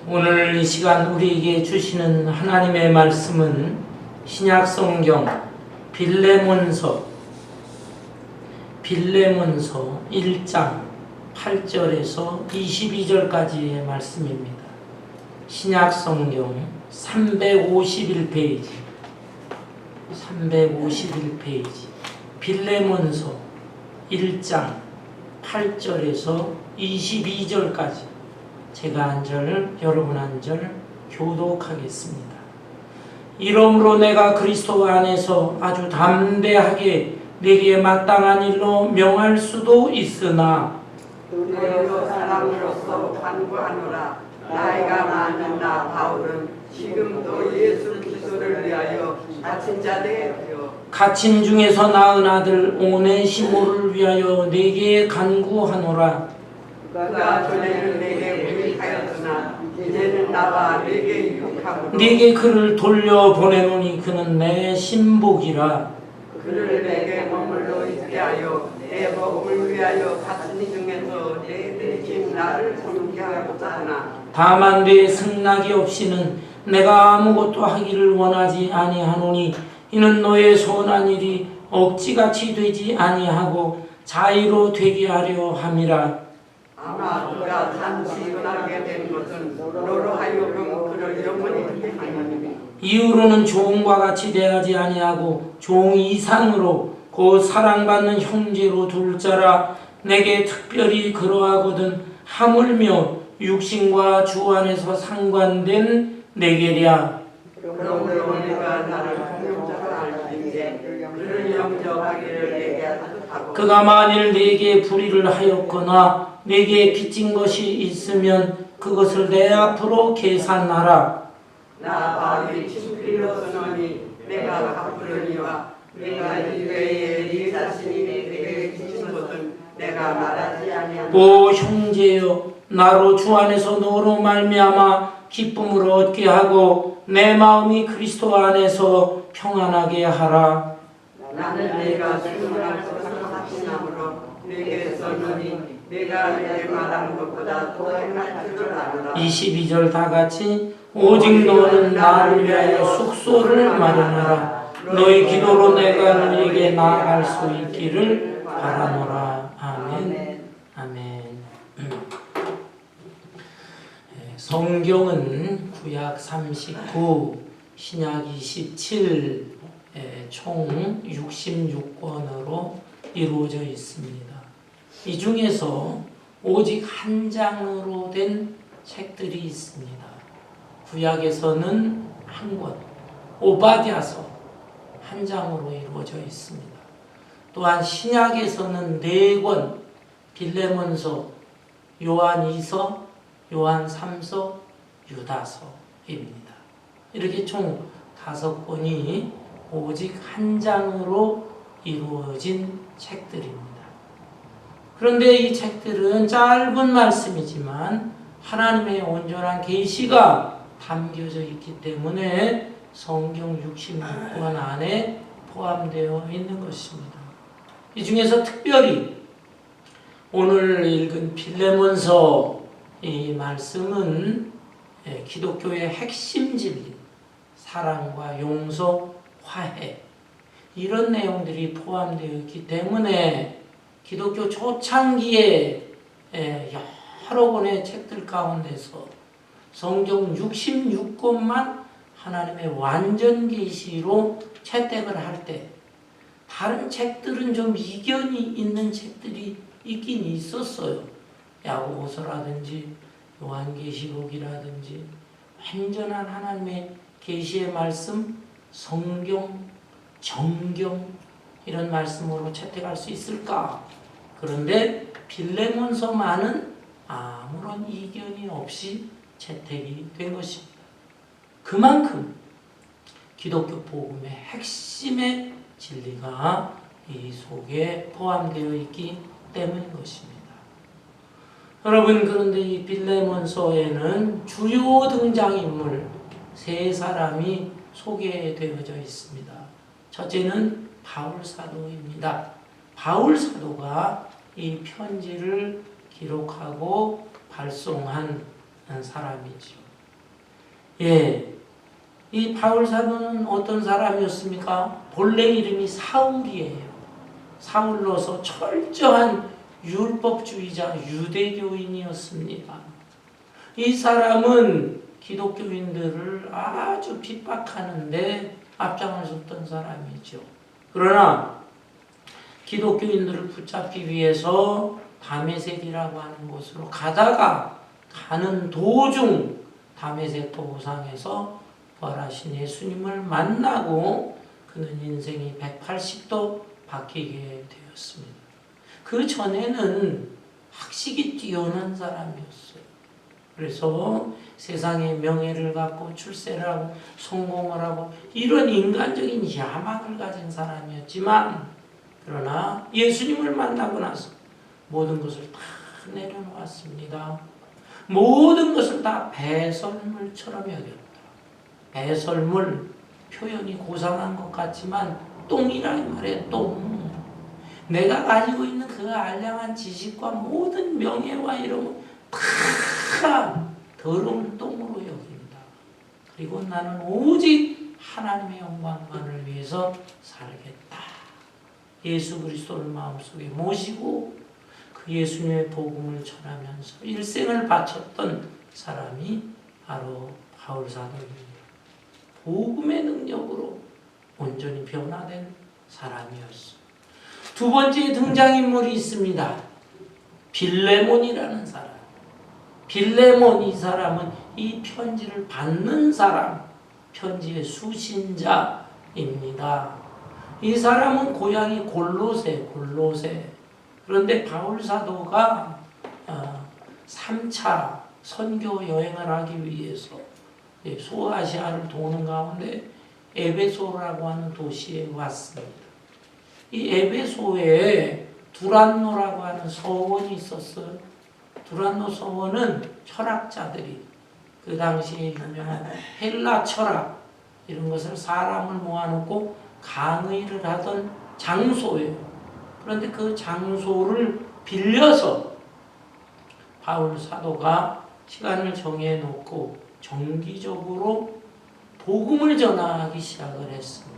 오늘 이 시간 우리에게 주시는 하나님의 말씀은 신약성경 빌레몬서 1장 8절에서 22절까지의 말씀입니다. 신약성경 351페이지 빌레몬서 1장 8절에서 22절까지 제가 한 절, 여러분 한 절 교독하겠습니다. 이러므로 내가 그리스도 안에서 아주 담대하게 내게 마땅한 일로 명할 수도 있으나 너희로 사람으로서 간구하노라. 나이가 많은 나 바울은 지금도 예수 그리스도를 위하여 갇힌 자 되었고 갇힌 중에서 낳은 아들 오네시모를 위하여 내게 간구하노라. 그가 전에는 내게 유익하였으나 이제는 나와 내게 유익하므로 내게 그를 돌려보내노니 그는 내 신복이라. 그를 내게 머물러 있게 하여 내 복음을 위하여 갇힌 중에서 내 대신 나를 존귀하고자 하나 다만 내 승낙이 없이는 내가 아무것도 하기를 원하지 아니하노니 이는 너의 선한 일이 억지같이 되지 아니하고 자의로 되게 하려 함이라. 아마 그가 단지 일어나게 된 것은 너로 하여금 그를 영원히 듣게 하느니라. 이후로는 종과 같이 대하지 아니하고 종 이상으로 곧 사랑받는 형제로 둘 자라. 내게 특별히 그러하거든 하물며 육신과 주 안에서 상관된 내게랴. 그러므로 내가 나를 공용자로 알지인데 그를 영접하기를 내게 하도록 그가 만일 내게 불의를 하였거나 내게 빚진 것이 있으면 그것을 내 앞으로 계산하라. 나 바울이 친필로 쓰노니 내가 갚으려니와 내가 이 외에 네 자신이 내게 빚진 것은 내가 말하지 아니하노라. 오 형제여, 나로 주 안에서 너로 말미암아 기쁨을 얻게 하고 내 마음이 그리스도 안에서 평안하게 하라. 나는 내가 주문할 것을 확신함으로 내게 써노니 내가 내 말하는 것보다 더 행할 줄을 아노라. 22절 다 같이 오직 너는 나를 위하여 숙소를 마련하라. 너희 기도로 내가 너희에게 나아갈 수 있기를 바라노라. 아멘. 아멘. 성경은 구약 39, 신약 27, 총 66권으로 이루어져 있습니다. 이 중에서 오직 한 장으로 된 책들이 있습니다. 구약에서는 한 권, 오바댜서 한 장으로 이루어져 있습니다. 또한 신약에서는 4권, 빌레몬서, 요한 2서, 요한 3서, 유다서입니다. 이렇게 총 5권이 오직 한 장으로 이루어진 책들입니다. 그런데 이 책들은 짧은 말씀이지만 하나님의 온전한 계시가 담겨져 있기 때문에 성경 66권 안에 포함되어 있는 것입니다. 이 중에서 특별히 오늘 읽은 빌레몬서 이 말씀은 기독교의 핵심 진리, 사랑과 용서, 화해 이런 내용들이 포함되어 있기 때문에 기독교 초창기에 여러 권의 책들 가운데서 성경 66권만 하나님의 완전 계시로 채택을 할 때 다른 책들은 좀 이견이 있는 책들이 있긴 있었어요. 야고보서라든지 요한계시록이라든지 완전한 하나님의 계시의 말씀, 성경, 정경 이런 말씀으로 채택할 수 있을까? 그런데 빌레몬서만은 아무런 이견이 없이 채택이 된 것입니다. 그만큼 기독교 복음의 핵심의 진리가 이 속에 포함되어 있기 때문인 것입니다. 여러분, 그런데 이 빌레몬서에는 주요 등장인물 3사람이 소개되어져 있습니다. 첫째는 바울 사도입니다. 바울 사도가 이 편지를 기록하고 발송한 사람이죠. 예, 이 바울 사도는 어떤 사람이었습니까? 본래 이름이 사울이에요. 사울로서 철저한 율법주의자 유대교인이었습니다. 이 사람은 기독교인들을 아주 핍박하는데 앞장을 섰던 사람이죠. 그러나 기독교인들을 붙잡기 위해서 다메섹이라고 하는 곳으로 가는 도중 다메섹 도상에서 부활하신 예수님을 만나고 그는 인생이 180도 바뀌게 되었습니다. 그 전에는 학식이 뛰어난 사람이었어요. 그래서 세상의 명예를 갖고 출세를 하고 성공을 하고 이런 인간적인 야망을 가진 사람이었지만, 그러나 예수님을 만나고 나서 모든 것을 다 내려놓았습니다. 모든 것을 다 배설물처럼 여겼다. 배설물, 표현이 고상한 것 같지만 똥이라는 말에 똥. 내가 가지고 있는 그 알량한 지식과 모든 명예와 이런 다 더러운 똥으로 여긴다. 그리고 나는 오직 하나님의 영광만을 위해서 살겠다. 예수 그리스도를 마음속에 모시고 그 예수님의 복음을 전하면서 일생을 바쳤던 사람이 바로 바울 사도입니다. 복음의 능력으로 온전히 변화된 사람이었어. 두 번째 등장인물이 있습니다. 빌레몬이라는 사람. 빌레몬, 이 사람은 이 편지를 받는 사람, 편지의 수신자입니다. 이 사람은 고향이 골로새. 그런데 바울 사도가 3차 선교 여행을 하기 위해서 소아시아를 도는 가운데 에베소라고 하는 도시에 왔습니다. 이 에베소에 두란노라고 하는 서원이 있었어요. 두란노 서원은 철학자들이 그 당시에 유명한 헬라 철학 이런 것을 사람을 모아놓고 강의를 하던 장소예요. 그런데 그 장소를 빌려서 바울 사도가 시간을 정해놓고 정기적으로 복음을 전하기 시작을 했습니다.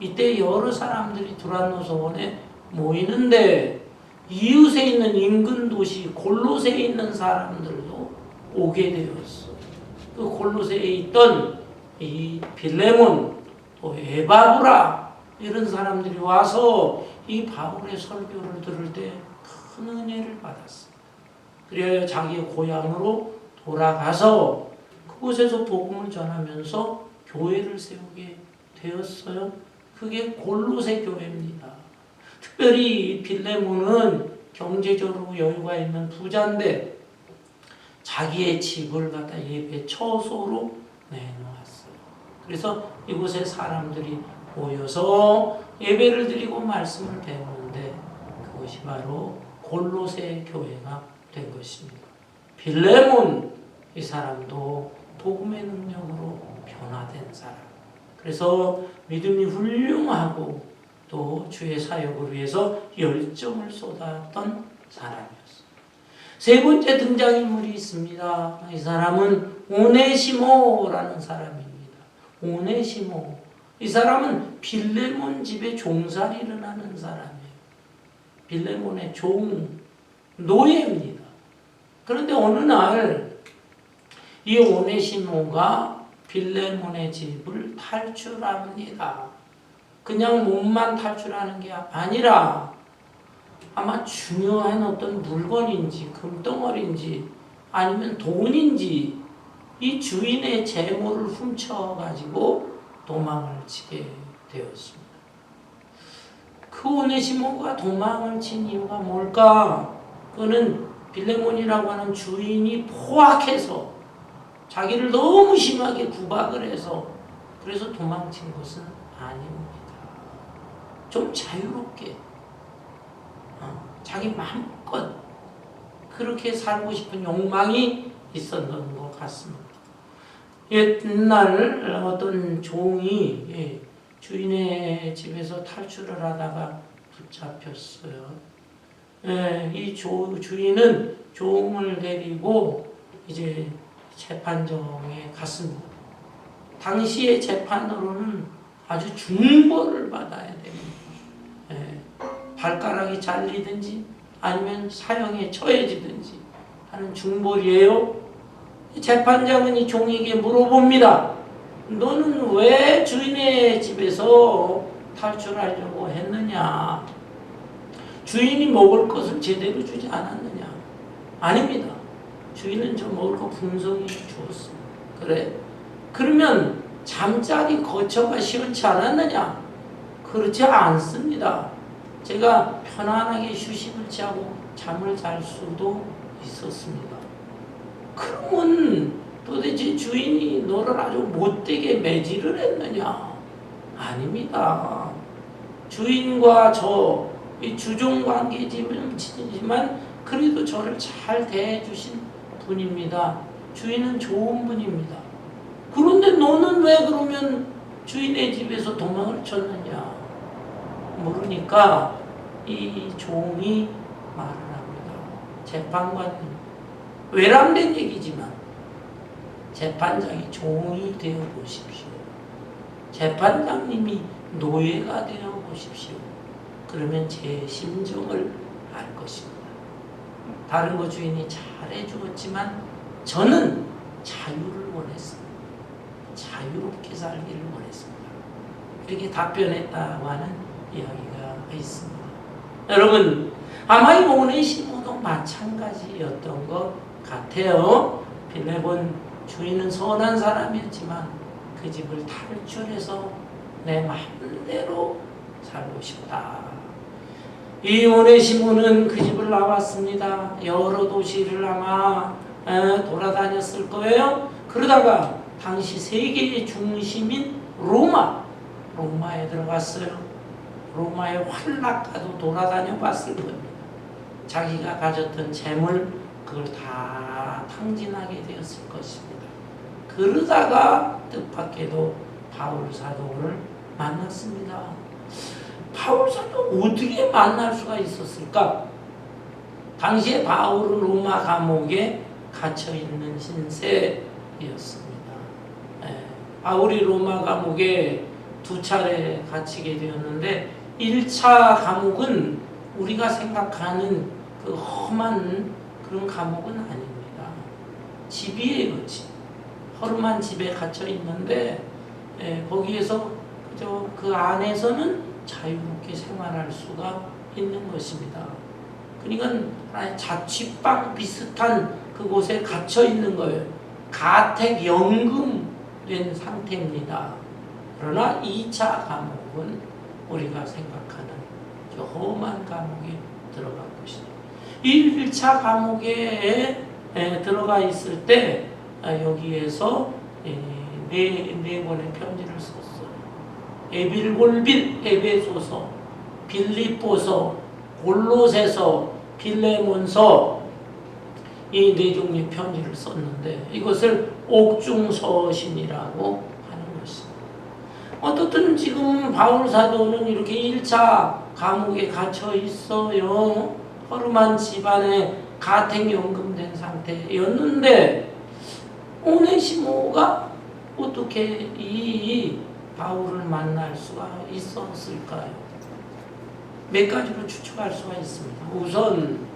이때 여러 사람들이 두란노 서원에 모이는데 이웃에 있는 인근 도시 골로새에 있는 사람들도 오게 되었어. 그 골로새에 있던 이 빌레몬, 또 에바브라 이런 사람들이 와서 이 바울의 설교를 들을 때 큰 은혜를 받았습니다. 그래야 자기의 고향으로 돌아가서 그곳에서 복음을 전하면서 교회를 세우게 되었어요. 그게 골로새 교회입니다. 특별히 빌레몬은 경제적으로 여유가 있는 부자인데 자기의 집을 갖다 예배 처소로 내놓았어요. 그래서 이곳에 사람들이 모여서 예배를 드리고 말씀을 배우는데 그것이 바로 골로새 교회가 된 것입니다. 빌레몬, 이 사람도 복음의 능력으로 변화된 사람. 그래서 믿음이 훌륭하고 또 주의 사역을 위해서 열정을 쏟았던 사람이었어요. 세 번째 등장인물이 있습니다. 이 사람은 오네시모라는 사람입니다. 오네시모. 이 사람은 빌레몬 집에 종살이를 하는 사람이에요. 빌레몬의 노예입니다. 그런데 어느 날 이 오네시모가 빌레몬의 집을 탈출합니다. 그냥 몸만 탈출하는 게 아니라 아마 중요한 어떤 물건인지 금덩어리인지 아니면 돈인지 이 주인의 재물을 훔쳐가지고 도망을 치게 되었습니다. 그 오네시모가 도망을 친 이유가 뭘까? 그는 빌레몬이라고 하는 주인이 포악해서 자기를 너무 심하게 구박을 해서 그래서 도망친 것은 아닙니다. 좀 자유롭게 자기 마음껏 그렇게 살고 싶은 욕망이 있었던 것 같습니다. 옛날 어떤 종이 주인의 집에서 탈출을 하다가 붙잡혔어요. 이 주인은 종을 데리고 이제 재판정에 갔습니다. 당시의 재판으로는 아주 중벌을 받아야 됩니다. 예, 발가락이 잘리든지 아니면 사형에 처해지든지 하는 중벌이에요. 재판장은 이 종에게 물어봅니다. 너는 왜 주인의 집에서 탈출하려고 했느냐? 주인이 먹을 것을 제대로 주지 않았느냐? 아닙니다. 주인은 저 먹을 거 풍성히 주었습니다. 그래. 그러면 잠자리 거처가 시원치 않았느냐? 그렇지 않습니다. 제가 편안하게 휴식을 취하고 잠을 잘 수도 있었습니다. 그러면 도대체 주인이 너를 아주 못되게 매질을 했느냐? 아닙니다. 주인과 이 주종관계지만 그래도 저를 잘 대해주신 분입니다. 주인은 좋은 분입니다. 그런데 너는 왜 그러면 주인의 집에서 도망을 쳤느냐? 모르니까 이 종이 말을 합니다. 재판관님, 외람된 얘기지만 재판장이 종이 되어 보십시오. 재판장님이 노예가 되어 보십시오. 그러면 제 심정을 알 것입니다. 다른 거 주인이 잘해 주었지만 저는 자유를 원했습니다. 자유롭게 살기를 원했습니다. 이렇게 답변했다고 하는 이야기가 있습니다. 여러분, 아마 이 오네시모도 마찬가지였던 것 같아요. 빌레몬 주인은 선한 사람이었지만 그 집을 탈출해서 내 마음대로 살고 싶다. 이 오네시모는 그 집을 나왔습니다. 여러 도시를 아마 돌아다녔을 거예요. 그러다가 당시 세계의 중심인 로마에 들어갔어요. 로마의 환락가도 돌아다녀 봤을 겁니다. 자기가 가졌던 재물 그걸 다 탕진하게 되었을 것입니다. 그러다가 뜻밖에도 바울 사도를 만났습니다. 바울 사도 어떻게 만날 수가 있었을까? 당시에 바울은 로마 감옥에 갇혀 있는 신세였습니다. 바울이 로마 감옥에 2차례 갇히게 되었는데 1차 감옥은 우리가 생각하는 그 험한 그런 감옥은 아닙니다. 집이에요, 집. 허름한 집에 갇혀 있는데 거기에서 그저 그 안에서는 자유롭게 생활할 수가 있는 것입니다. 그러니까 자취방 비슷한 그곳에 갇혀 있는 거예요. 가택연금된 상태입니다. 그러나 2차 감옥은 우리가 생각하는 저 험한 감옥에 들어간 것입니다. 1차 감옥에 들어가 있을 때 여기에서 네 권의 편지를 썼어요. 에빌골빌, 에베소서, 빌립보서, 골로새서, 빌레몬서 이 4종의 편지를 썼는데 이것을 옥중서신이라고 하는 것입니다. 어떻든 지금 바울 사도는 이렇게 1차 감옥에 갇혀 있어요. 허름한 집안에 가택연금된 상태였는데 오네시모가 어떻게 이 바울을 만날 수가 있었을까요? 몇 가지로 추측할 수가 있습니다. 우선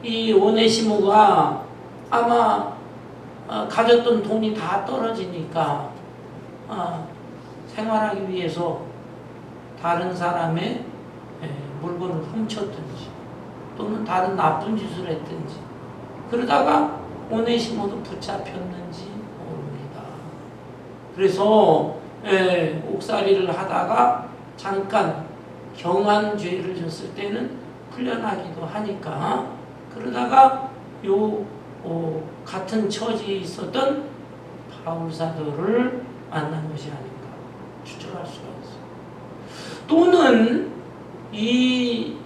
이 오네시모가 아마 가졌던 돈이 다 떨어지니까 생활하기 위해서 다른 사람의 물건을 훔쳤든지 또는 다른 나쁜 짓을 했든지 그러다가 오네시모도 붙잡혔는지 모릅니다. 그래서 옥살이를 하다가 잠깐 경한 죄를 졌을 때는 풀려나기도 하니까 그러다가 같은 처지에 있었던 바울 사도를 만난 것이 아닌가 추측할 수가 있어요. 또는 이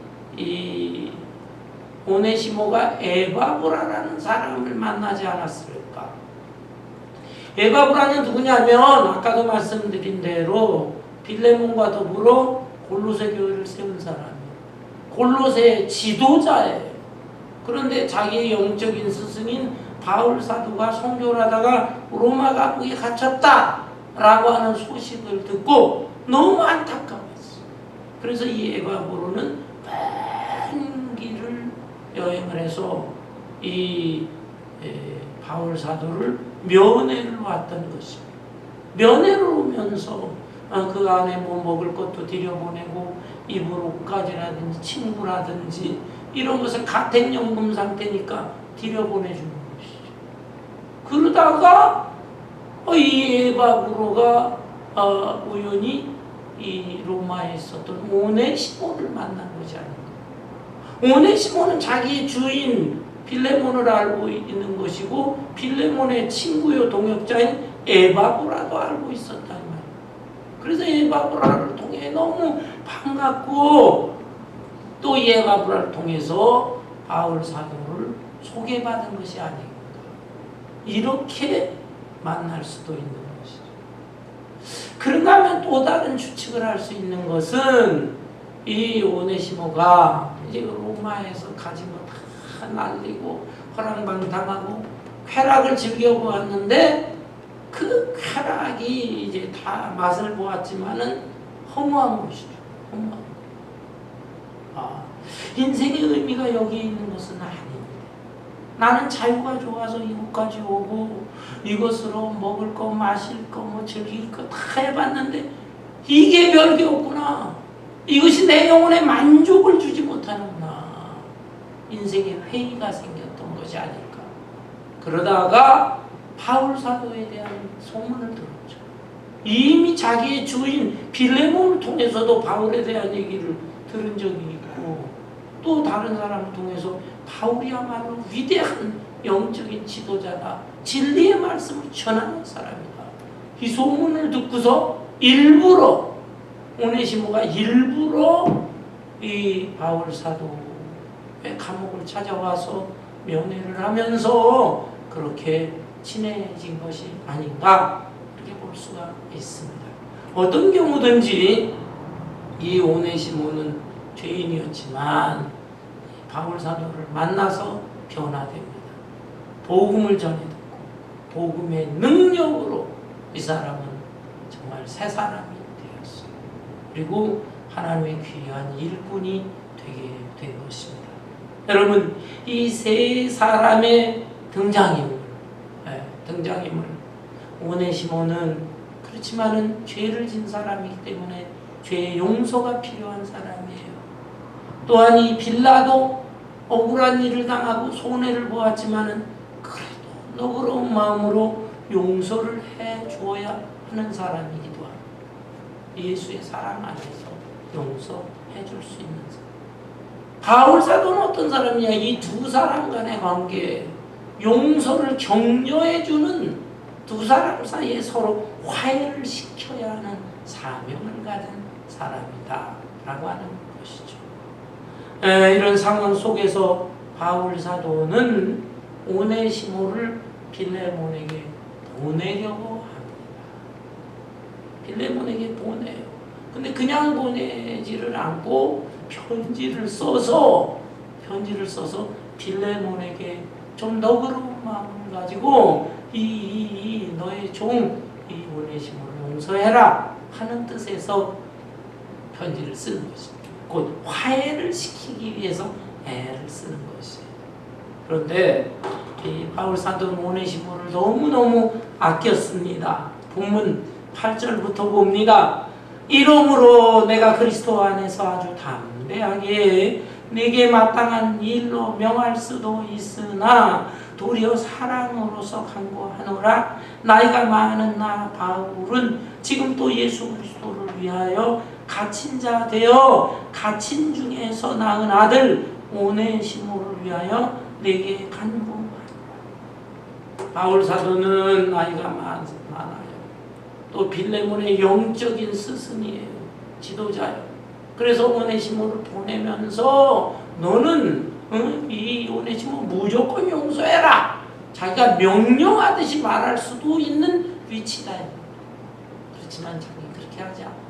오네시모가 에바브라라는 사람을 만나지 않았을까? 에바브라는 누구냐면 아까도 말씀드린 대로 빌레몬과 더불어 골로새 교회를 세운 사람이에요. 골로새의 지도자예요. 그런데 자기의 영적인 스승인 바울 사도가 선교를 하다가 로마 감옥에 갇혔다 라고 하는 소식을 듣고 너무 안타까웠어. 그래서 이 에바브로는 먼 길을 여행을 해서 이 바울 사도를 면회를 왔던 것입니다. 면회를 오면서 그 안에 뭐 먹을 것도 들여보내고 입을 옷가지라든지 친구라든지 이런 것을 가택연금 상태니까 들여보내주는 것이죠. 그러다가 이 에바브로가 우연히 이 로마에 있었던 오네시모를 만난 것이 아닌가. 오네시모는 자기의 주인 빌레몬을 알고 있는 것이고 빌레몬의 친구요 동역자인 에바브라도 알고 있었단 말이에요. 그래서 에바브라를 통해 너무 반갑고 또 이 에바브라를 통해서 바울 사도를 소개받은 것이 아닌가. 이렇게 만날 수도 있는 것이죠. 그런가 하면 또 다른 추측을 할 수 있는 것은 이 오네시모가 이제 로마에서 가진 거 다 날리고 허랑방탕하고 쾌락을 즐겨보았는데 그 쾌락이 이제 다 맛을 보았지만은 허무한 것이죠. 허무한 것. 인생의 의미가 여기에 있는 것은 아닙니다. 나는 자유가 좋아서 이곳까지 오고 이것으로 먹을 거 마실 거 뭐 즐길 거 다 해봤는데 이게 별게 없구나. 이것이 내 영혼에 만족을 주지 못하는구나. 인생에 회의가 생겼던 것이 아닐까. 그러다가 바울 사도에 대한 소문을 들었죠. 이미 자기의 주인 빌레몬을 통해서도 바울에 대한 얘기를 들은 적이 있고 또 다른 사람을 통해서 바울이야말로 위대한 영적인 지도자다. 진리의 말씀을 전하는 사람이다. 이 소문을 듣고서 일부러 오네시모가 일부러 이 바울 사도의 감옥을 찾아와서 면회를 하면서 그렇게 친해진 것이 아닌가 이렇게 볼 수가 있습니다. 어떤 경우든지 이 오네시모는 죄인이었지만 바울 사도를 만나서 변화됩니다. 복음을 전해 듣고 복음의 능력으로 이 사람은 정말 새 사람이 되었어요. 그리고 하나님의 귀한 일꾼이 되게 된 것입니다. 여러분 이 세 사람의 등장인물 오네시모는 그렇지만은 죄를 진 사람이기 때문에 죄의 용서가 필요한 사람이에요. 또한 이 빌라도 억울한 일을 당하고 손해를 보았지만은 그래도 너그러운 마음으로 용서를 해 주어야 하는 사람이기도 합니다. 예수의 사랑 안에서 용서해 줄 수 있는 사람. 바울 사도는 어떤 사람이냐? 이 두 사람 간의 관계, 용서를 격려해 주는 두 사람 사이에 서로 화해를 시켜야 하는 사명을 가진 사람이다 라고 하는 것이죠. 이런 상황 속에서 바울 사도는 오네시모를 빌레몬에게 보내려고 합니다. 빌레몬에게 보내요. 근데 그냥 보내지를 않고 편지를 써서 빌레몬에게 좀 너그러운 마음을 가지고 이 너의 종 이 오네시모를 용서해라 하는 뜻에서 편지를 쓰는 것입니다. 곧 화해를 시키기 위해서 애를 쓰는 것이에요. 그런데 이 바울 사도는 오네시모를 너무너무 아꼈습니다. 본문 8절부터 봅니다. 이러므로 내가 그리스도 안에서 아주 담대하게 내게 마땅한 일로 명할 수도 있으나 도리어 사랑으로서 간구하노라. 나이가 많은 나 바울은 지금 또 예수 그리스도를 위하여 갇힌 자 되어 갇힌 중에서 낳은 아들 오네시모를 위하여 내게 간구하노라. 바울 사도는 나이가 많아요. 또 빌레몬의 영적인 스승이에요. 지도자예요. 그래서 오네시모를 보내면서 너는 이 오네시모 무조건 용서해라. 자기가 명령하듯이 말할 수도 있는 위치다. 그렇지만 자기는 그렇게 하지 않고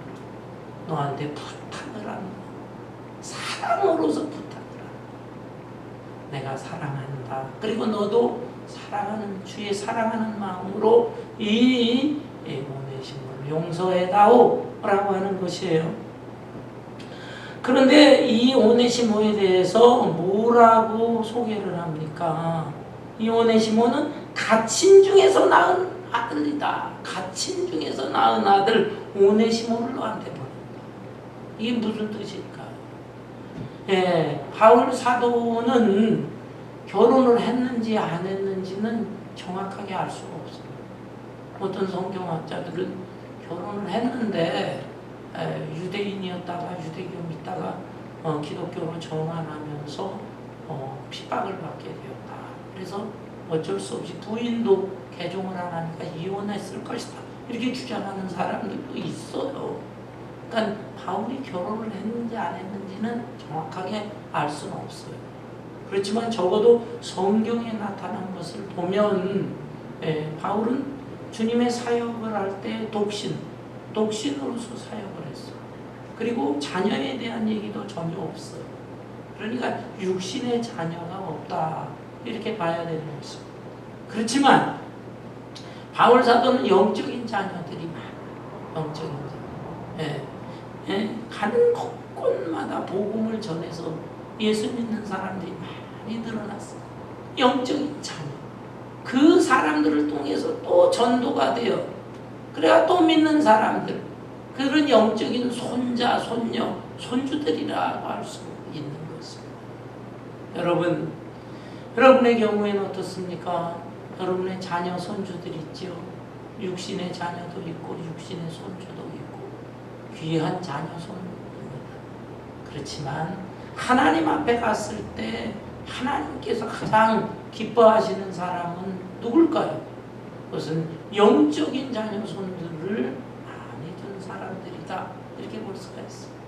너한테 부탁을 하는 거야. 사랑으로서 부탁을 하는 거야. 내가 사랑한다. 그리고 너도 주의 사랑하는 마음으로 이 오네시모를 용서해다오라고 하는 것이에요. 그런데 이 오네시모에 대해서 뭐라고 소개를 합니까? 이 오네시모는 갇힌 중에서 낳은 아들이다. 갇힌 중에서 낳은 아들 오네시모를 너한테 보낸다. 이게 무슨 뜻일까요? 바울 사도는 결혼을 했는지 안 했는지는 정확하게 알 수가 없어요. 어떤 성경학자들은 결혼을 했는데 유대인이었다가 유대교 있다가 기독교로 전환하면서 핍박을 받게 되었다. 그래서 어쩔 수 없이 부인도 개종을 안 하니까 이혼했을 것이다. 이렇게 주장하는 사람들도 있어요. 그러니까 바울이 결혼을 했는지 안 했는지는 정확하게 알 수는 없어요. 그렇지만 적어도 성경에 나타난 것을 보면 바울은 주님의 사역을 할 때 독신으로서 사역을 했어요. 그리고 자녀에 대한 얘기도 전혀 없어요. 그러니까 육신의 자녀가 없다 이렇게 봐야 되는 것입니다. 그렇지만 바울 사도는 영적인 자녀들이 많아요. 영적인 자녀. 가는 곳곳마다 복음을 전해서 예수 믿는 사람들이 많이 늘어났어요. 영적인 자녀. 그 사람들을 통해서 또 전도가 되어 그래야 또 믿는 사람들, 그런 영적인 손자, 손녀, 손주들이라고 할 수 있는 것입니다. 여러분의 경우에는 어떻습니까? 여러분의 자녀, 손주들 있죠? 육신의 자녀도 있고 육신의 손주도 있고 귀한 자녀, 손주입니다. 그렇지만 하나님 앞에 갔을 때 하나님께서 가장 기뻐하시는 사람은 누굴까요? 그것은 영적인 자녀, 손들을 많이 둔 사람들이다. 이렇게 볼 수가 있습니다.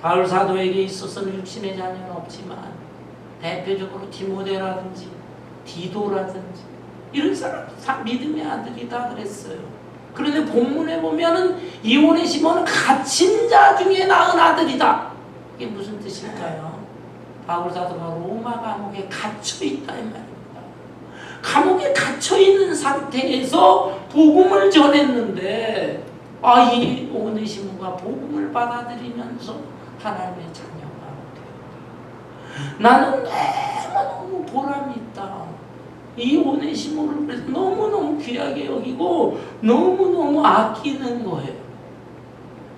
바울 사도에게 있어서는 육신의 자녀는 없지만 대표적으로 디모데라든지 디도라든지 이런 사람 다 믿음의 아들이다 그랬어요. 그런데 본문에 보면은 이 오네시모는 갇힌 자 중에 낳은 아들이다. 이게 무슨 뜻일까요? 바울 사도가 로마 감옥에 갇혀 있다 이 말입니다. 감옥에 갇혀 있는 상태에서 복음을 전했는데 이 오네시모가 복음을 받아들이면서 하나님의 자녀가 되었다. 나는 너무너무 보람이 있다. 이 오네시모를 그래서 너무너무 귀하게 여기고 너무너무 아끼는 거예요.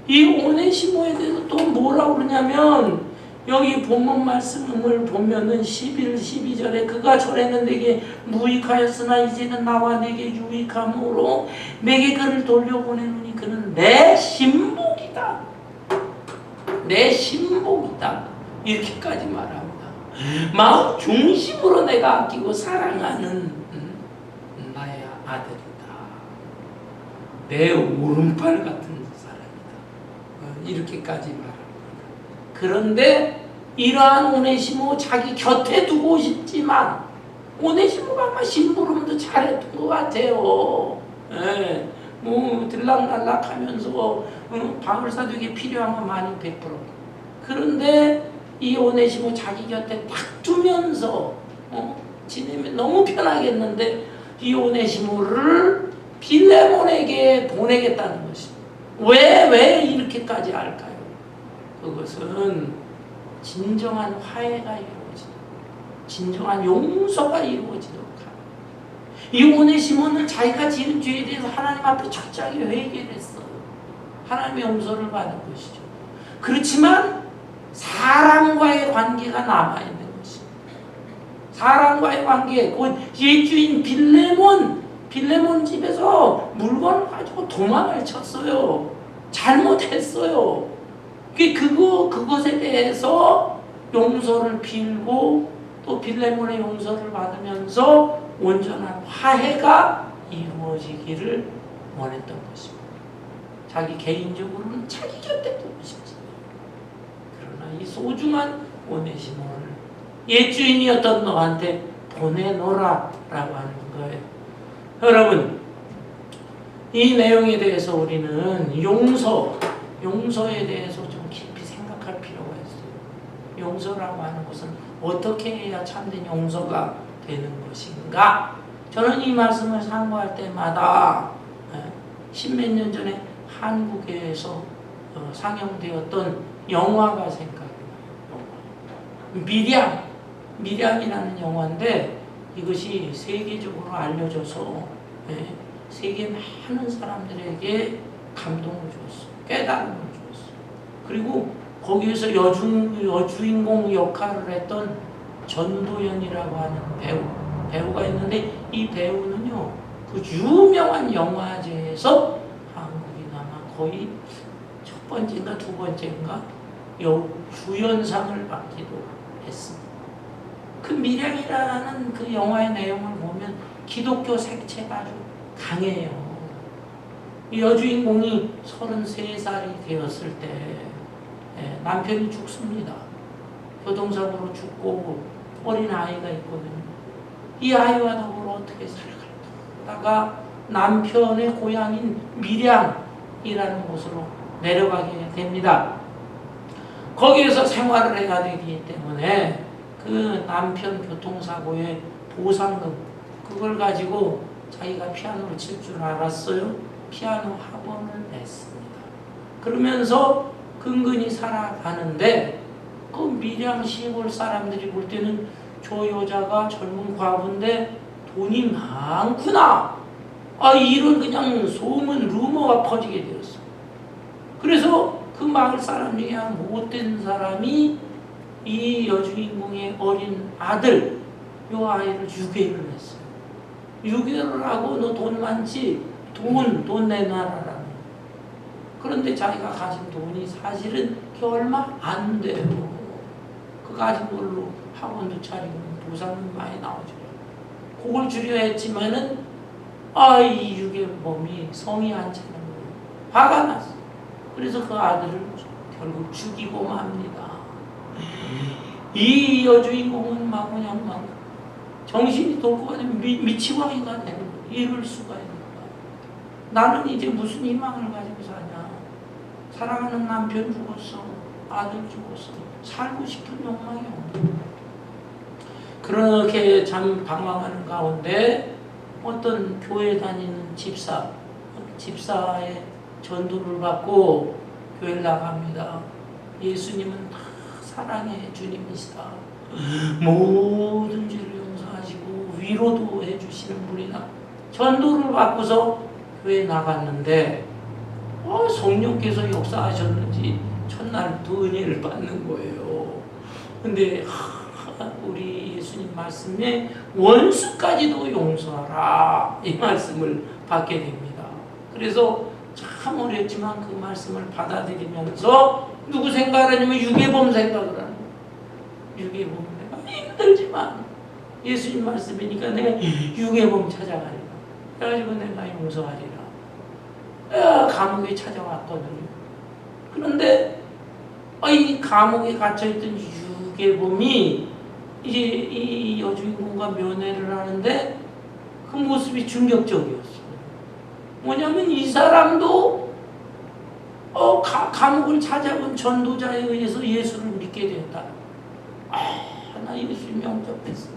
이 오네시모에 대해서 또 뭐라고 그러냐면 여기 본문 말씀을 보면은 11, 12절에 그가 전에는 내게 무익하였으나 이제는 나와 내게 유익함으로 내게 그를 돌려보내노니 그는 내 신복이다. 내 신복이다. 이렇게까지 말합니다. 마음 중심으로 내가 아끼고 사랑하는 나의 아들이다. 내 오른팔 같은 사람이다. 이렇게까지 말합니다. 그런데 이러한 오네시모 자기 곁에 두고 싶지만 오네시모가 아마 심부름도 잘했던 것 같아요. 뭐 들락날락하면서 바울 사도에게 필요한 건 많이 베풀어. 그런데 이 오네시모 자기 곁에 딱 두면서 지내면 너무 편하겠는데 이 오네시모를 빌레몬에게 보내겠다는 것입니다. 왜 이렇게까지 할까요? 그것은 진정한 화해가 이루어지도록, 진정한 용서가 이루어지도록 합니다. 이 오네시모는 자기가 지은 죄에 대해서 하나님 앞에 철저하게 회개를 했어요. 하나님의 용서를 받은 것이죠. 그렇지만 사람과의 관계가 남아있는 것입니다. 사람과의 관계, 곧 옛주인 빌레몬 집에서 물건을 가지고 도망을 쳤어요. 잘못했어요. 그것에 대해서 용서를 빌고 또 빌레몬의 용서를 받으면서 온전한 화해가 이루어지기를 원했던 것입니다. 자기 개인적으로는 자기 곁에 두고 싶지. 그러나 이 소중한 오네시모를 옛주인이었던 너한테 보내노라 라고 하는 거예요. 여러분, 이 내용에 대해서 우리는 용서에 대해서 좀 깊이 생각할 필요가 있어요. 용서라고 하는 것은 어떻게 해야 참된 용서가 되는 것인가? 저는 이 말씀을 상고할 때마다 십몇 년 전에 한국에서 상영되었던 영화가 생각이 나요. 미량이라는 영화인데 이것이 세계적으로 알려져서 세계 많은 사람들에게 감동을 주었어. 깨달음을 주었어. 그리고 거기에서 여주인공 역할을 했던 전도연이라고 하는 배우가 있는데 이 배우는요 그 유명한 영화제에서 한국이 아마 거의 첫 번째인가 두 번째인가 주연상을 받기도 했습니다. 그 미량이라는 그 영화의 내용을 보면 기독교 색채가 아주 강해요. 이 여주인공이 33살이 되었을 때 남편이 죽습니다. 교통사고로 죽고 어린 아이가 있거든요. 이 아이와 더불어 어떻게 살아갈까? 남편의 고향인 밀양이라는 곳으로 내려가게 됩니다. 거기에서 생활을 해야 되기 때문에 그 남편 교통사고의 보상금 그걸 가지고 자기가 피아노를 칠 줄 알았어요. 피아노 학원을 냈습니다. 그러면서 근근히 살아가는데 그 밀양 시골 사람들이 볼 때는 저 여자가 젊은 과부인데 돈이 많구나. 이런 그냥 소문, 루머가 퍼지게 되었어. 그래서 그 마을 사람 중에 한 못된 사람이 이 여주인공의 어린 아들, 요 아이를 유괴를 했어요. 유괴를 하고 너 돈 많지? 돈 내놔라라는. 그런데 자기가 가진 돈이 사실은 얼마 안 돼요. 그 가진 걸로 학원도 차리고 보상은 많이 나오죠. 그걸 주려 했지만은 이 유괴범이 성이 안 차는 거예요. 화가 났어. 그래서 그 아들을 결국 죽이고 맙니다. 이 여주인공은 그냥 정신이 돌고 가면 미치광이가 되는 거예요. 이럴 수가 있는 거야. 나는 이제 무슨 희망을 가지고 사냐. 사랑하는 남편 죽었어. 아들 죽었어. 살고 싶은 욕망이 없는 거야. 그렇게 참 방황하는 가운데 어떤 교회 다니는 집사의 전도를 받고 교회를 나갑니다. 예수님은 다 사랑의 주님이시다. 모든 죄를 용서하시고 위로도 해주시는 분이다. 전도를 받고서 교회에 나갔는데 성령께서 역사하셨는지 첫날 또 은혜를 받는 거예요. 근데 우리 예수님 말씀에 원수까지도 용서하라 이 말씀을 받게 됩니다. 그래서 참 어렵지만 그 말씀을 받아들이면서 누구 생각을 하냐면 유괴범 생각을 하는 거예요. 유괴범 내가 힘들지만 예수님 말씀이니까 내가 유괴범 찾아가리라. 그래가지고 내가 용서하리라. 감옥에 찾아왔거든요. 그런데 이 감옥에 갇혀있던 유괴범이 이제 이 여주인공과 면회를 하는데 그 모습이 충격적이었어요. 뭐냐면 이 사람도 감옥을 찾아온 전도자에 의해서 예수를 믿게 되었다. 나 예수님 영접했어.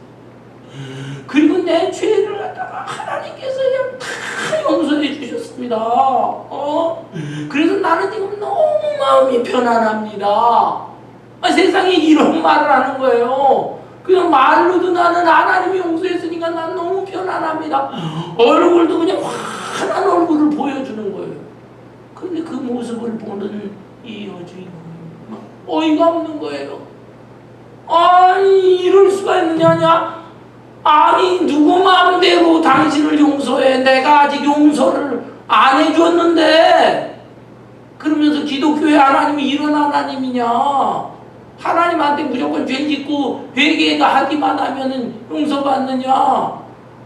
그리고 내 죄를 갖다가 하나님께서 그냥 다 용서해 주셨습니다. 그래서 나는 지금 너무 마음이 편안합니다. 세상에 이런 말을 하는 거예요. 그냥 말로도 나는 하나님이 용서했으니까 난 너무 편안합니다. 얼굴도 그냥 환한 얼굴을 보여주는 거예요. 근데 그 모습을 보는 이 여주인공이 막 어이가 없는 거예요. 이럴 수가 있느냐? 누구 마음대로 당신을 용서해? 내가 아직 용서를 안 해줬는데. 그러면서 기독교의 하나님이 이런 하나님이냐? 하나님한테 무조건 죄 짓고 회개하기만 하면은 용서받느냐?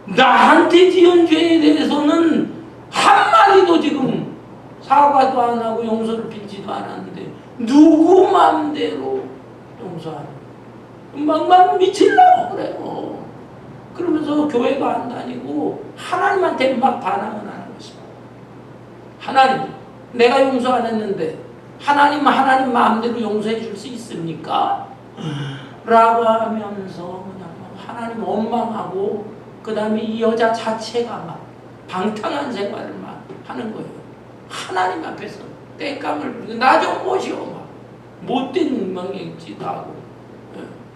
나한테 지은 죄에 대해서는 한마디도 지금 사과도 안 하고 용서를 빌지도 않았는데 누구 마음대로 용서하는 거야? 막 미치려고 그래요. 그러면서 교회가 안 다니고 하나님한테 막 반항을 하는 것입니다. 하나님, 내가 용서 안 했는데 하나님 마음대로 용서해 줄 수 있습니까? 라고 하면서 그냥 하나님 원망하고 그 다음에 이 여자 자체가 막 방탕한 생활을 막 하는 거예요. 하나님 앞에서 땔감을 부리고 나 좀 보시오 막 못된 망행짓도 하고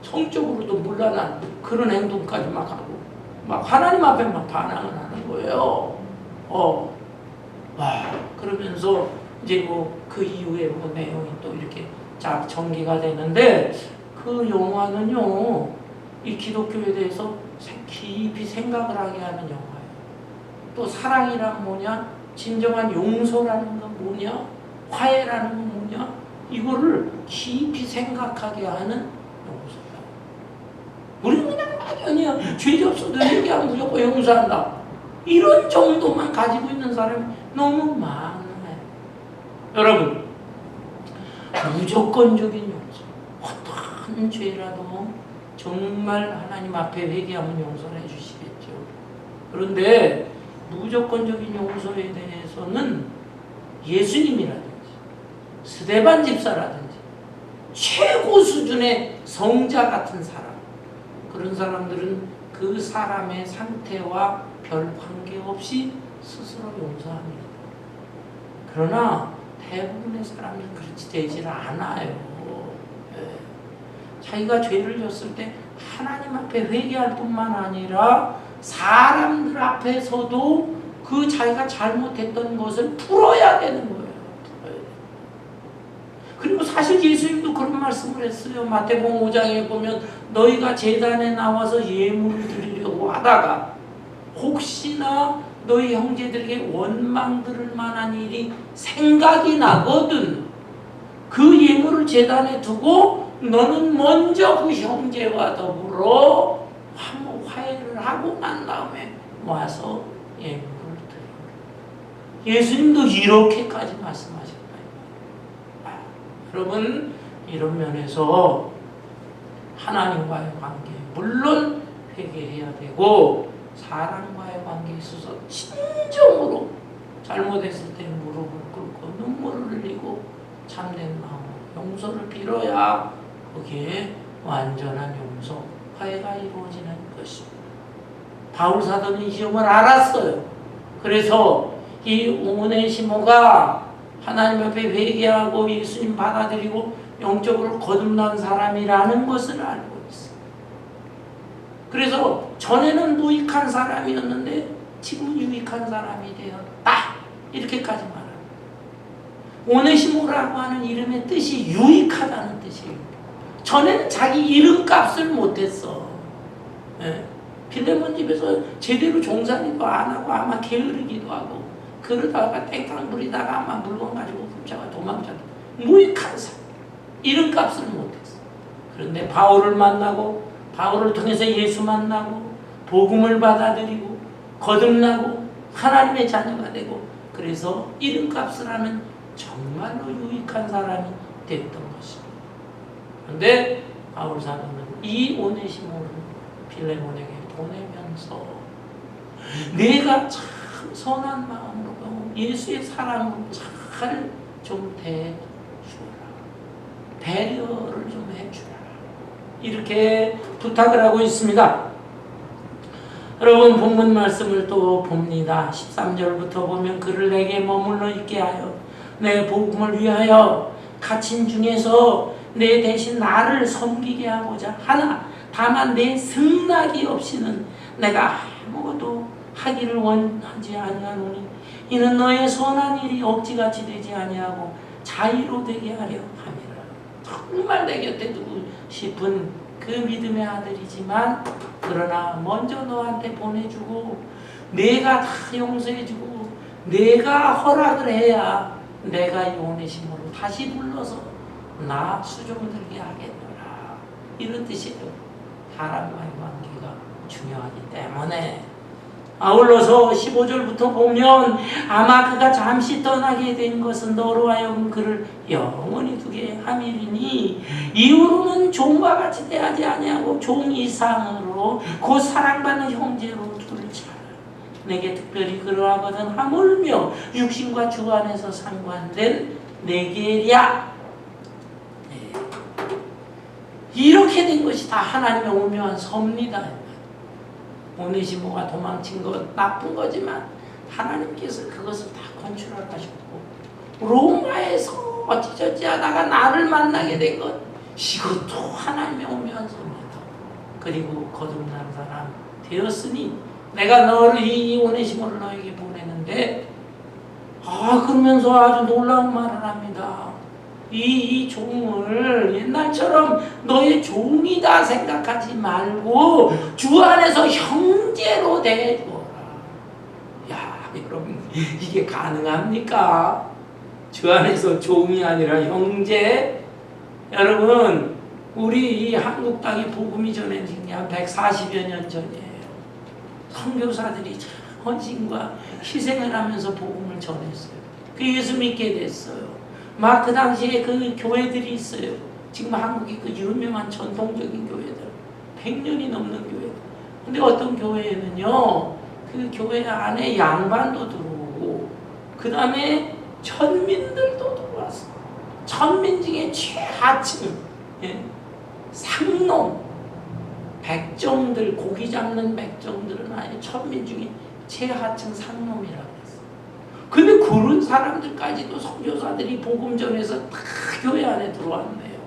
성적으로도 문란한 그런 행동까지 막 하고 막 하나님 앞에 막 반항을 하는 거예요. 와 그러면서 이제 뭐 그 이후에 뭐 내용이 또 이렇게 쫙 전개가 되는데 그 영화는요 이 기독교에 대해서 깊이 생각을 하게 하는 영화예요. 또 사랑이란 뭐냐, 진정한 용서라는 건 뭐냐, 화해라는 건 뭐냐, 이거를 깊이 생각하게 하는 용서다. 우리는 그냥 막연히 죄 없어도 얘기하면 무조건 용서한다. 이런 정도만 가지고 있는 사람이 너무 많아요. 여러분, 무조건적인 용서. 어떤 죄라도 정말 하나님 앞에 회개하면 용서를 해주시겠죠. 그런데 무조건적인 용서에 대해서는 예수님이라든지 스데반 집사라든지 최고 수준의 성자 같은 사람, 그런 사람들은 그 사람의 상태와 별 관계없이 스스로 용서합니다. 그러나 대부분의 사람들은 그렇지 되질 않아요. 자기가 죄를 졌을 때 하나님 앞에 회개할 뿐만 아니라 사람들 앞에서도 그 자기가 잘못했던 것을 풀어야 되는 거예요. 그리고 사실 예수님도 그런 말씀을 했어요. 마태복음 5장에 보면 너희가 제단에 나와서 예물을 드리려고 하다가 혹시나 너희 형제들에게 원망 들을 만한 일이 생각이 나거든. 그 예물을 제단에 두고 너는 먼저 그 형제와 더불어 화해를 하고 난 다음에 와서 예물을 드려. 예수님도 이렇게까지 말씀하셨다. 여러분, 이런 면에서 하나님과의 관계, 물론 회개해야 되고 사람과의 관계에 있어서 진정으로 잘못했을 때 무릎을 꿇고 눈물을 흘리고 참된 마음으로 용서를 빌어야 그게 완전한 용서, 화해가 이루어지는 것입니다. 바울 사도는 이 점을 알았어요. 그래서 이 오네시모가 하나님 앞에 회개하고 예수님 받아들이고 영적으로 거듭난 사람이라는 것을 알고 있어요. 그래서 전에는 무익한 사람이었는데 지금은 유익한 사람이 되었다. 이렇게까지 말합니다. 오네시모라고 하는 이름의 뜻이 유익하다는 뜻이에요. 전에는 자기 이름값을 못했어. 빌레몬 집에서 제대로 종살이도 안 하고 아마 게으르기도 하고 그러다가 땡깡 부리다가 아마 물건 가지고 훔쳐가 도망쳤다. 무익한 사람. 이름값을 못했어. 그런데 바울을 만나고 바울을 통해서 예수 만나고 복음을 받아들이고 거듭나고 하나님의 자녀가 되고 그래서 이름값을 하는 정말로 유익한 사람이 됐던 것입니다. 그런데 바울 사도는 이 오네시모를 빌레몬에게 보내면서 내가 참 선한 마음으로 예수의 사랑으로 잘 좀 대주라. 배려를 좀 해주라. 이렇게 부탁을 하고 있습니다. 여러분 본문 말씀을 또 봅니다. 13절부터 보면 그를 내게 머물러 있게 하여 내 복음을 위하여 갇힌 중에서 내 대신 나를 섬기게 하고자 하나 다만 내 승낙이 없이는 내가 아무것도 하기를 원하지 아니하노니 이는 너의 선한 일이 억지같이 되지 아니하고 자의로 되게 하려 함이라. 정말 내 곁에 두고 싶은 그 믿음의 아들이지만 그러나 먼저 너한테 보내주고 내가 다 용서해주고 내가 허락을 해야 내가 이 오네시모를 다시 불러서 나 수종들게 하겠노라. 이런 뜻이에요. 사람과의 관계가 중요하기 때문에 아울러서 15절부터 보면 아마 그가 잠시 떠나게 된 것은 너로 하여금 그를 영원히 두게 함이니 이후로는 종과 같이 대하지 아니하고 종 이상으로 곧 사랑받는 형제로 둘을 차라. 내게 특별히 그러하거든 하물며 육신과 주 안에서 상관된 내게랴. 이렇게 된 것이 다 하나님의 오묘한 섭니다. 오네시모가 도망친 것 나쁜 거지만 하나님께서 그것을 다 컨트롤하셨고 로마에서 어찌저찌 하다가 나를 만나게 된 것 이것도 하나님의 오묘한 섭니다. 그리고 거듭난 사람 되었으니 내가 너를 이 오네시모를 너에게 보내는데 그러면서 아주 놀라운 말을 합니다. 이 종을 옛날처럼 너의 종이다 생각하지 말고 주 안에서 형제로 대해줘라. 야, 여러분 이게 가능합니까? 주 안에서 종이 아니라 형제? 여러분 우리 이 한국 땅에 복음이 전해진 게 한 140여 년 전이에요. 선교사들이 헌신과 희생을 하면서 복음을 전했어요. 그 예수 믿게 됐어요. 막 그 당시에 그 교회들이 있어요. 지금 한국의 그 유명한 전통적인 교회들 100년이 넘는 교회들. 근데 어떤 교회에는요 그 교회 안에 양반도 들어오고 그 다음에 천민들도 들어왔어요. 천민 중에 최하층 상놈 백정들 고기 잡는 백정들은 아예 천민 중에 최하층 상놈이라고 했어요. 근데 그런 사람들까지도 선교사들이 복음 전해서 다 교회 안에 들어왔네요.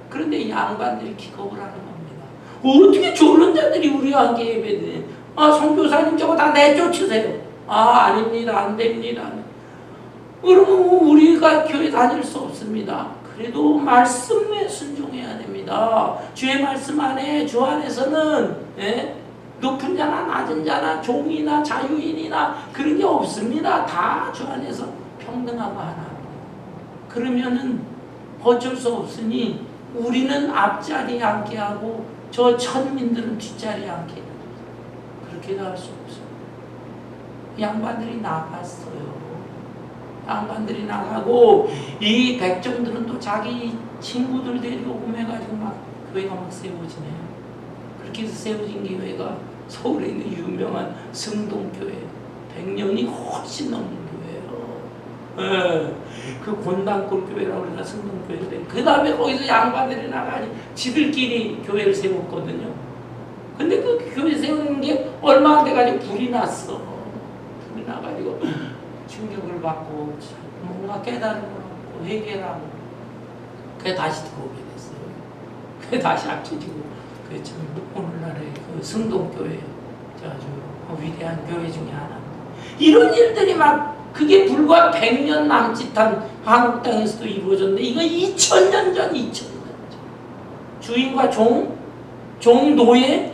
그런데 이 양반들이 기겁을 하는 겁니다. 어떻게 저런 자들이 우리와 함께 예배드냐? 선교사님 저거 다 내쫓으세요. 아닙니다. 안 됩니다. 그러면 우리가 교회 다닐 수 없습니다. 그래도 말씀에 순종해야 됩니다. 주의 말씀 안에 주 안에서는 높은 자나 낮은 자나 종이나 자유인이나 그런 게 없습니다. 다 주 안에서 평등하고 하나. 그러면은 어쩔 수 없으니 우리는 앞자리에 앉게 하고 저 천민들은 뒷자리에 앉게 해요. 그렇게도 할 수 없어요. 양반들이 나갔어요. 양반들이 나가고 이 백정들은 또 자기 친구들 데리고 해가지고 막 교회가 막 세워지네요. 그렇게 해서 세워진 교회가 서울에 있는 유명한 승동교회 100년이 훨씬 넘는 교회예요. 그 곤단골 교회라고 그러나 승동교회인데 그 다음에 거기서 양반들이 나가니 지들끼리 교회를 세웠거든요. 근데 그 교회 세우는 게 얼마 안 돼가지고 불이 났어. 불이 나가지고 충격을 받고 뭔가 깨달음을 얻고 회개를 하고 그게 다시 들어오게 됐어요. 그게 다시 합쳐지고 그게 참 오늘날의 그 승동교회 아주 위대한 교회 중에 하나. 이런 일들이 막 그게 불과 100년 남짓한 한국 땅에서도 이루어졌는데 이거 2000년 전 2000년 전 주인과 종 노예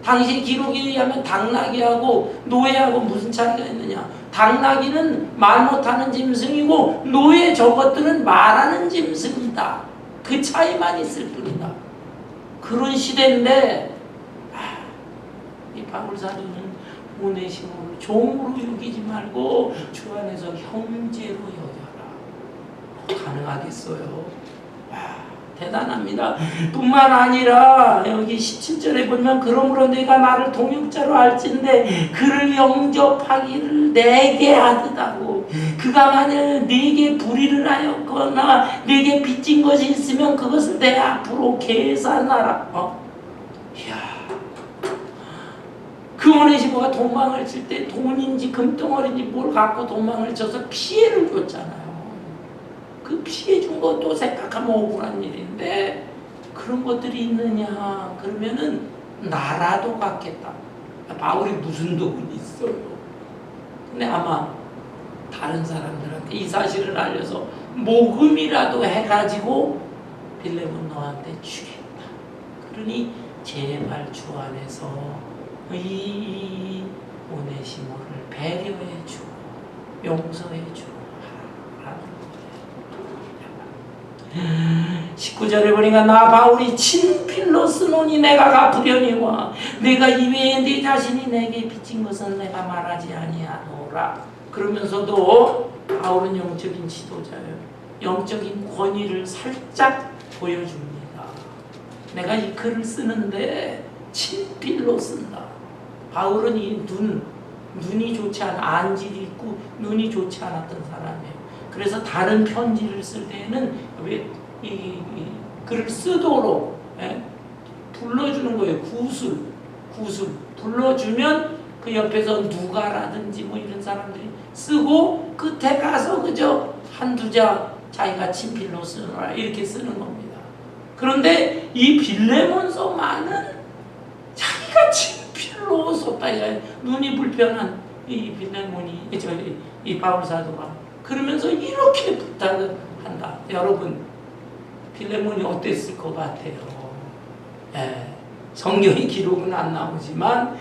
당시 기록에 의하면 당나귀하고 노예하고 무슨 차이가 있느냐? 당나귀는 말 못하는 짐승이고 노예 저것들은 말하는 짐승이다. 그 차이만 있을 뿐이다. 그런 시대인데 이 바울사도는 오네시모를 종으로 여기지 말고 주 안에서 형제로 여겨라. 가능하겠어요? 대단합니다. 뿐만 아니라 여기 17절에 보면 그러므로 내가 나를 동역자로 할진대 그를 영접하기를 내게 하듯하고 그가 만일 네게 불의를 하였거나 네게 빚진 것이 있으면 그것을 내 앞으로 계산하라. 이야. 그 오네시모가 도망을 칠 때 돈인지 금덩어리인지 뭘 갖고 도망을 쳐서 피해를 줬잖아요. 그 피해 준 것도 생각하면 억울한 일인데 그런 것들이 있느냐 그러면은 나라도 갖겠다. 바울이 무슨 돈이 있어요. 근데 아마 다른 사람들한테 이 사실을 알려서 모금이라도 해가지고 빌레몬 너한테 주겠다. 그러니 제발 주 안에서 이 오네시모를 배려해 주고 용서해 주고 19절에 보니까 나 바울이 친필로 쓰노니 내가 갚으려니와 내가 이외에 네 자신이 내게 빚진 것은 내가 말하지 아니하노라. 그러면서도 바울은 영적인 지도자예요. 영적인 권위를 살짝 보여줍니다. 내가 이 글을 쓰는데 친필로 쓴다. 바울은 이 눈이 좋지 않아 안질이 있고 눈이 좋지 않았던 사람이에요. 그래서 다른 편지를 쓸 때에는 왜 이 글을 쓰도록 예? 불러주는 거예요. 구술 불러주면 그 옆에서 누가라든지 뭐 이런 사람들이 쓰고 끝에 가서 그저 한두 자 자기가 친필로 쓰노라 이렇게 쓰는 겁니다. 그런데 이 빌레몬서만은 자기가 친필로 썼다. 눈이 불편한 이 빌레몬이 이 바울 사도가 그러면서 이렇게 부탁을 한다. 여러분 빌레몬이 어땠을 것 같아요? 예, 성경의 기록은 안 나오지만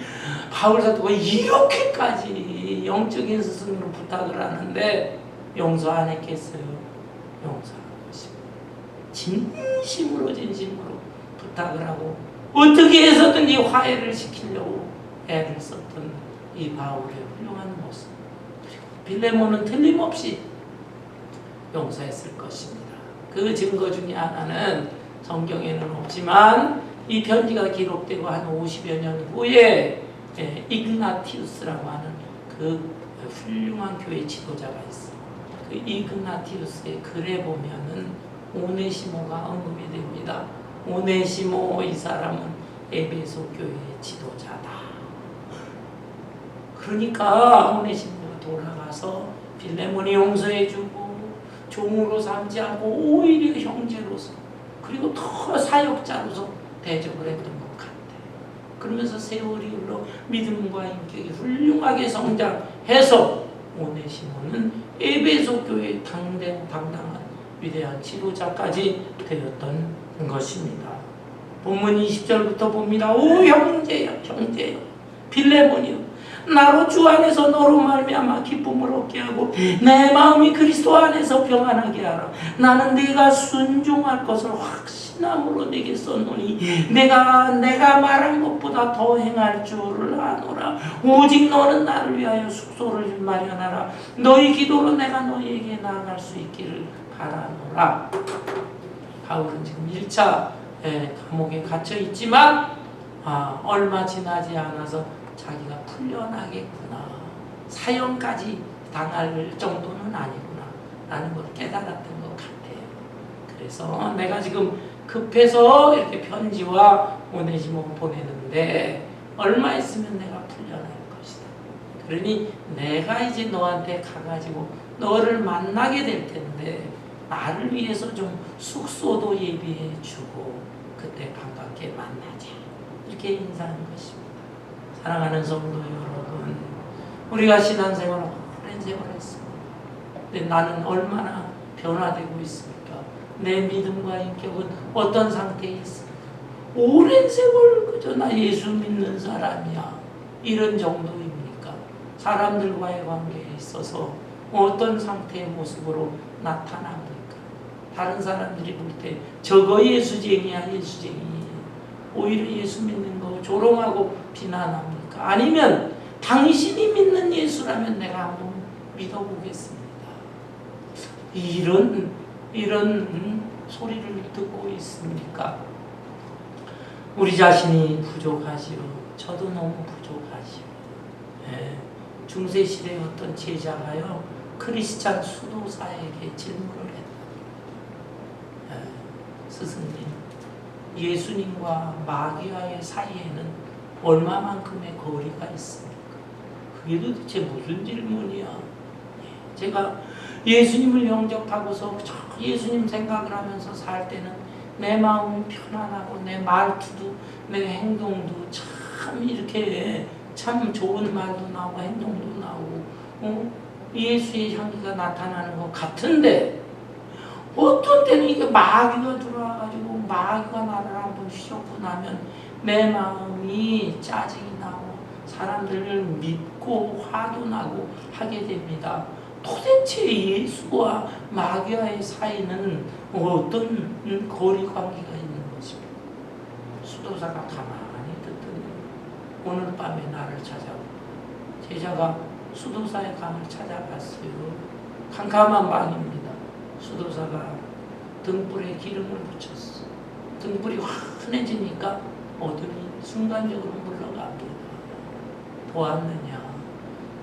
바울 사도가 이렇게까지 영적인 스승으로 부탁을 하는데 용서 안 했겠어요? 용서한 것입니다. 진심으로 부탁을 하고 어떻게 해서든지 화해를 시키려고 애를 썼던 이 바울의 훌륭한 모습. 그리고 빌레몬은 틀림없이 용서했을 것입니다. 그 증거 중에 하나는 성경에는 없지만 이 편지가 기록되고 한 50여 년 후에 이그나티우스라고 하는 그 훌륭한 교회 지도자가 있어요. 그 이그나티우스의 글에 보면은 오네시모가 언급이 됩니다. 오네시모 이 사람은 에베소 교회의 지도자다. 그러니까 오네시모가 돌아가서 빌레몬이 용서해주고 종으로 삼지 않고 오히려 형제로서 그리고 더 사역자로서 대접을 했던 것 같아요. 그러면서 세월이 흘러 믿음과 인격이 훌륭하게 성장해서 오네시모는 에베소 교회의 당당한 위대한 지도자까지 되었던 것입니다. 본문 20절부터 봅니다. 오 형제여 빌레몬이여 나로 주 안에서 너로 말미암아 기쁨을 얻게 하고 내 마음이 그리스도 안에서 평안하게 하라. 나는 네가 순종할 것을 확신함으로 내게 썼노니 내가 말한 것보다 더 행할 줄을 아노라. 오직 너는 나를 위하여 숙소를 마련하라. 너희 기도로 내가 너희에게 나아갈 수 있기를 바라노라. 바울은 지금 1차 감옥에 갇혀 있지만 얼마 지나지 않아서 자기가 풀려나겠구나. 사형까지 당할 정도는 아니구나 라는 걸 깨달았던 것 같아요. 그래서 내가 지금 급해서 이렇게 편지와 오네시모를 보내는데 얼마 있으면 내가 풀려날 것이다. 그러니 내가 이제 너한테 가가지고 너를 만나게 될 텐데 나를 위해서 좀 숙소도 예비해 주고 그때 반갑게 만나자. 이렇게 인사하는 것입니다. 사랑하는 성도 여러분, 우리가 신앙생활을 오랜 세월 했습니다. 근데 나는 얼마나 변화되고 있습니까? 내 믿음과 인격은 어떤 상태에 있습니까? 오랜 세월 그저 나 예수 믿는 사람이야 이런 정도입니까? 사람들과의 관계에 있어서 어떤 상태의 모습으로 나타납니까? 다른 사람들이 볼 때 저거 예수쟁이야 예수쟁이. 오히려 예수 믿는 거 조롱하고 비난합니까? 아니면 당신이 믿는 예수라면 내가 한번 믿어보겠습니다. 이런 소리를 듣고 있습니까? 우리 자신이 부족하지요. 저도 너무 부족하지요. 중세시대의 어떤 제자가요 크리스찬 수도사에게 질문을 했다. 스승님, 예수님과 마귀와의 사이에는 얼마만큼의 거리가 있습니까? 그게 도대체 무슨 질문이야? 제가 예수님을 영접하고서 예수님 생각을 하면서 살 때는 내 마음이 편안하고 내 말투도 내 행동도 참 이렇게 참 좋은 말도 나오고 행동도 나오고 예수의 향기가 나타나는 것 같은데 어떤 때는 이게 마귀가 들어와가지고 마귀가 나를 한번 휘젓고 나면 내 마음이 짜증이 나고 사람들을 믿고 화도 나고 하게 됩니다. 도대체 예수와 마귀와의 사이는 어떤 거리 관계가 있는 것입니까? 수도사가 가만히 듣더니 오늘 밤에 나를 찾아오고 제자가 수도사의 방을 찾아갔어요. 캄캄한 방입니다. 수도사가 등불에 기름을 붙였어. 등불이 환해지니까 어둠이 순간적으로 물러갑니다. 보았느냐?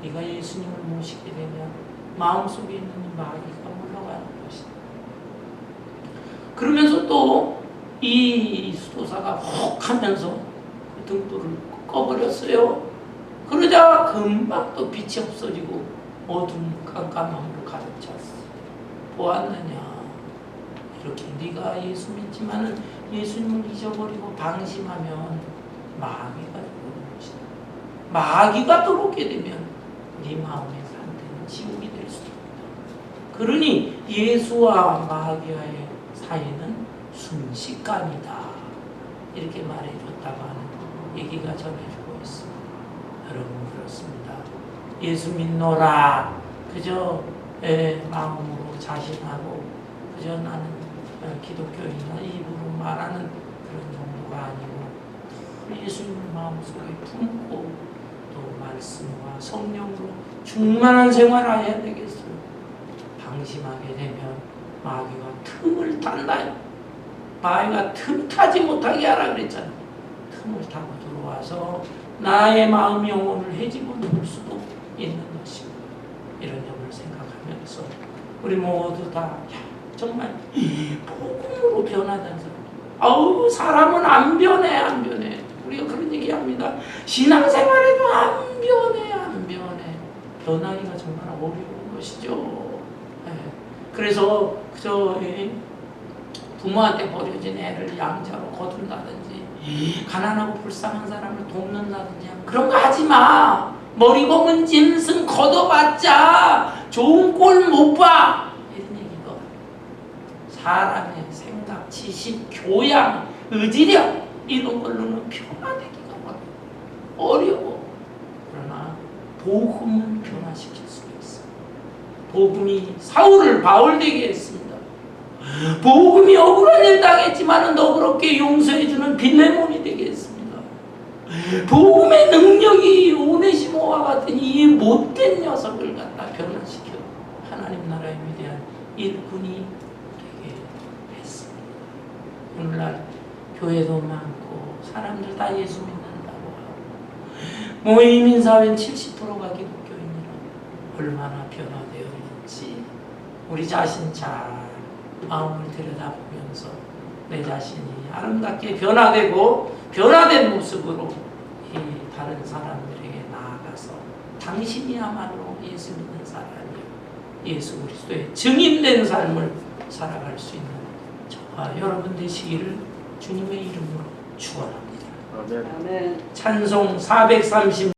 네가 예수님을 모시게 되면 마음속에 있는 마귀가 물러가는 것이다. 그러면서 또 이 조사가 혹 하면서 그 등불을 꺼버렸어요. 그러자 금방 또 빛이 없어지고 어둠 깜깜함으로 가득 찼어. 보았느냐? 이렇게 네가 예수 믿지만은 예수님을 잊어버리고 방심하면 마귀가 들어오는 것이다. 마귀가 들어오게 되면 네 마음의 상태는 지옥이 될 수 있다. 그러니 예수와 마귀와의 사이는 순식간이다. 이렇게 말해줬다고 하는 얘기가 전해주고 있습니다. 여러분 그렇습니다. 예수 믿노라. 그저 마음으로 자신하고 그저 나는 기독교인이나 입으로 말하는 그런 정도가 아니고 예수님을 마음속에 품고 또 말씀과 성령으로 충만한 생활을 해야 되겠어요. 방심하게 되면 마귀가 틈을 탄다. 마귀가 틈 타지 못하게 하라 그랬잖아요. 틈을 타고 들어와서 나의 마음 영혼을 헤집어 놓을 수도 있는 것입니다. 이런 점을 생각하면서 우리 모두 다 정말 복음으로 변화된 사람. 아우 사람은 안 변해 안 변해. 우리가 그런 얘기합니다. 신앙생활에도 안 변해 안 변해. 변하기가 정말 어려운 것이죠. 그래서 그저 부모한테 버려진 애를 양자로 거둔다든지 가난하고 불쌍한 사람을 돕는다든지 그런 거 하지 마. 머리 검은 짐승 걷어봤자 좋은 꼴 못 봐. 이런 얘기도 사람의 생각, 지식, 교양, 의지력 이런 걸로는 변화되기가 어려워. 그러나 복음은 변화시킬 수가 있어. 복음이 사울을 바울 되게 했습니다. 복음이 억울한 일 당했지만 너그럽게 용서해주는 빌레몬이 되게 했습니다. 복음의 능력이 오네시모와 같은 이 못된 녀석을 갖다 변화시켜 하나님 나라의 위대한 일꾼이 되게 했습니다. 오늘날 교회도 많고 사람들 다 예수 믿는다고 하고 모이민사회는 70%가 기독교인이라 얼마나 변화되어 있는지 우리 자신 잘 마음을 들여다보면서 내 자신이 아름답게 변화되고 변화된 모습으로 이 다른 사람들에게 나아가서 당신이야말로 예수 믿는 사람이요 예수 그리스도의 증인된 삶을 살아갈 수 있는 저와 여러분 되시기를 주님의 이름으로 축원합니다. 아멘. 찬송 430